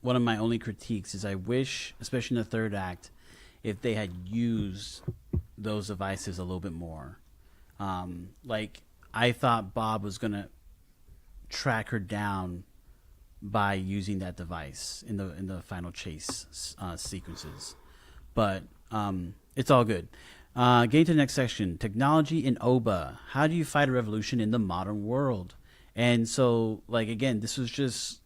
one of my only critiques is I wish, especially in the third act, if they had used those devices a little bit more. Like I thought Bob was gonna track her down by using that device in the final chase sequences, but it's all good. Getting to the next section, technology in OBA. How do you fight a revolution in the modern world? And so, like again, this was just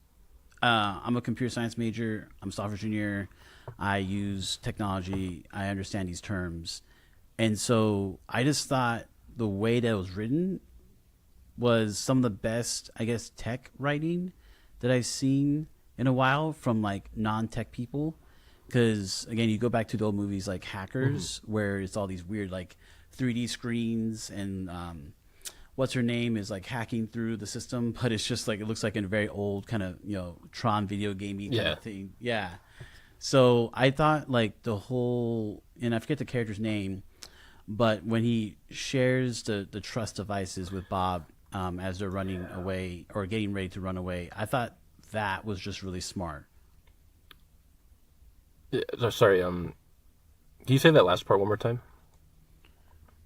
I'm a computer science major. I'm a software engineer. I use technology. I understand these terms. And so I just thought the way that it was written was some of the best, I guess, tech writing that I've seen in a while from like non-tech people. Because again, you go back to the old movies like Hackers, where it's all these weird like 3D screens and what's her name is like hacking through the system, but it's just like it looks like in a very old kind of Tron video gamey kind of thing. Yeah. So I thought like the whole, and I forget the character's name, but when he shares the trust devices with Bob as they're running away or getting ready to run away, I thought that was just really smart. Yeah, sorry. Can you say that last part one more time?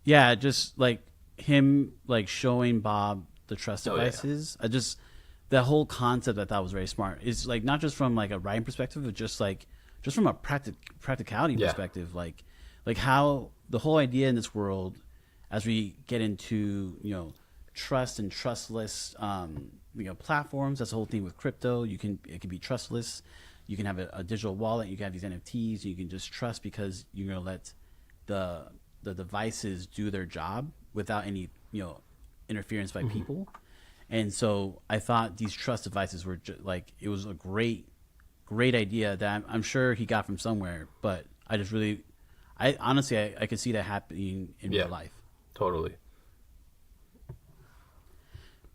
Yeah, just like him like showing Bob the trust Oh yeah. devices. I just that whole concept I thought was very smart. It's like not just from like a writing perspective, but just from a practicality Yeah. perspective, like how the whole idea in this world, as we get into trust and trustless platforms. That's the whole thing with crypto. It can be trustless. You can have a digital wallet. You can have these NFTs. You can just trust because you're gonna let the devices do their job without any interference by people. And so I thought these trust devices were like it was a great idea that I'm sure he got from somewhere. But I honestly I could see that happening in Yeah. real life. Totally.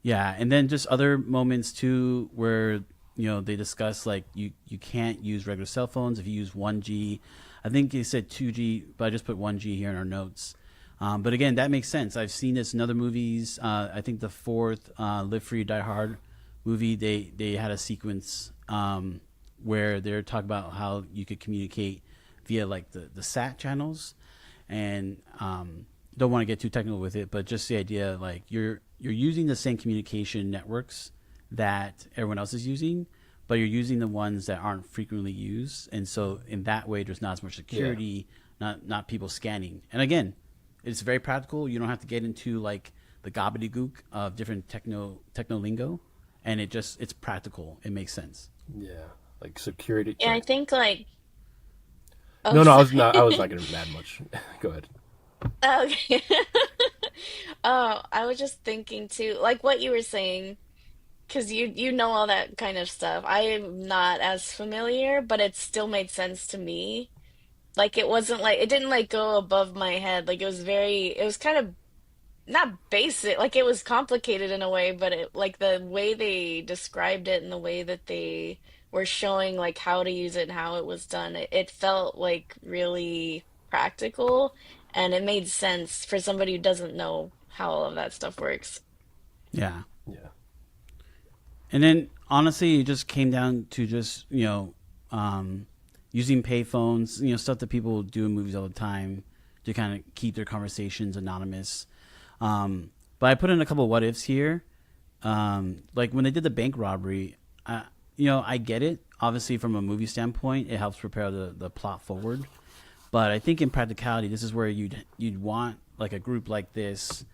Yeah, and then just other moments too where they discuss like you can't use regular cell phones if you use 1G. I think he said 2G, but I just put 1G here in our notes. But again, that makes sense. I've seen this in other movies. I think the fourth Live Free Die Hard movie, they had a sequence where they're talking about how you could communicate via like the SAT channels, and don't want to get too technical with it, but just the idea like you're using the same communication networks that everyone else is using, but you're using the ones that aren't frequently used, and so in that way, there's not as much security, not people scanning. And again, it's very practical. You don't have to get into like the gobbledygook of different techno lingo, and it's practical. It makes sense. Yeah. Like security. Yeah, I Sorry. think like oh No, no, I was not. I was sorry. not going to add much. Go ahead. Okay. Oh, I was just thinking too, like what you were saying, because you know all that kind of stuff. I am not as familiar, but it still made sense to me. Like it wasn't like it didn't like go above my head. Like it was kind of not basic, like it was complicated in a way, but it like the way they described it and the way that they were showing like how to use it and how it was done, it felt like really practical and it made sense for somebody who doesn't know how all of that stuff works. Yeah. Yeah. And then honestly, it just came down to just using payphones, stuff that people do in movies all the time to kind of keep their conversations anonymous. But I put in a couple of what ifs here. Like when they did the bank robbery, I get it. Obviously, from a movie standpoint, it helps prepare the plot forward. But I think in practicality, this is where you'd want like a group like this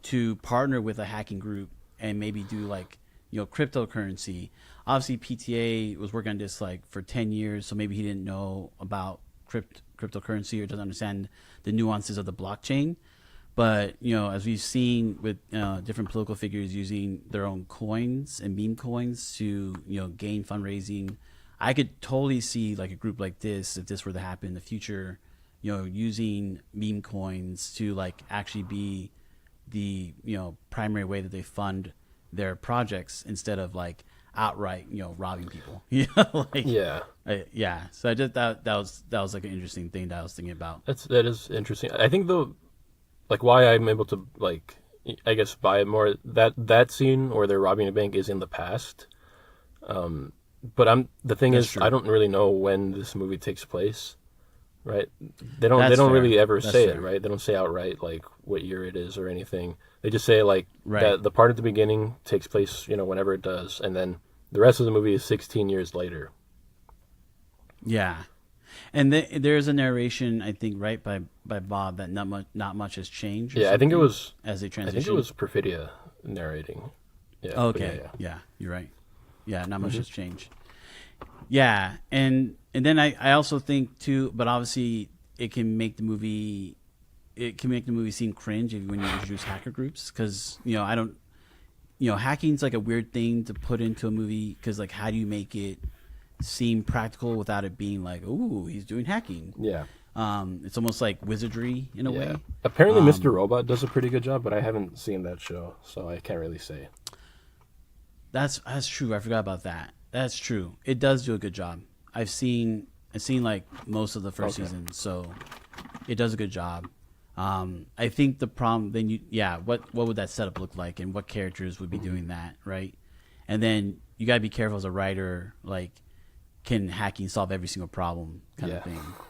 to partner with a hacking group and maybe do like cryptocurrency. Obviously, PTA was working on this like for 10 years, so maybe he didn't know about cryptocurrency or doesn't understand the nuances of the blockchain. But as we've seen with different political figures using their own coins and meme coins to gain fundraising, I could totally see like a group like this, if this were to happen in the future, using meme coins to like actually be the primary way that they fund their projects instead of like outright robbing people. Like Yeah. yeah. So I just that was like an interesting thing that I was thinking about. That is interesting. I think though, like why I'm able to like, I guess buy it more, that scene where they're robbing a bank is in the past. But the thing That's is, true. I don't really know when this movie takes place, right? They That's don't fair. really ever That's say it, fair. right? They don't say outright like what year it is or anything. They just say like Right. that the part at the beginning takes place, whenever it does, and then the rest of the movie is 16 years later. Yeah. And there's a narration, I think, right by Bob that not much has changed or Yeah, something as they I think it transition. was Perfidia narrating. Yeah, but Okay, yeah. yeah, you're right. Yeah, not much Hmm. has changed. Yeah, and then I also think too, but obviously it can make the movie seem cringe when you introduce hacker groups because I don't hacking's like a weird thing to put into a movie because like how do you make it seem practical without it being like ooh he's doing hacking. Yeah. It's almost like wizardry in a Yeah. way. Apparently, Mr. Robot does a pretty good job, but I haven't seen that show, so I can't really say. That's true. I forgot about that. That's true. It does do a good job. I've seen like most of the first Okay. season, so it does a good job. I think the problem then what would that setup look like and what characters would be doing that, right? And then you gotta be careful as a writer, like can hacking solve every single problem kind Yeah. of thing.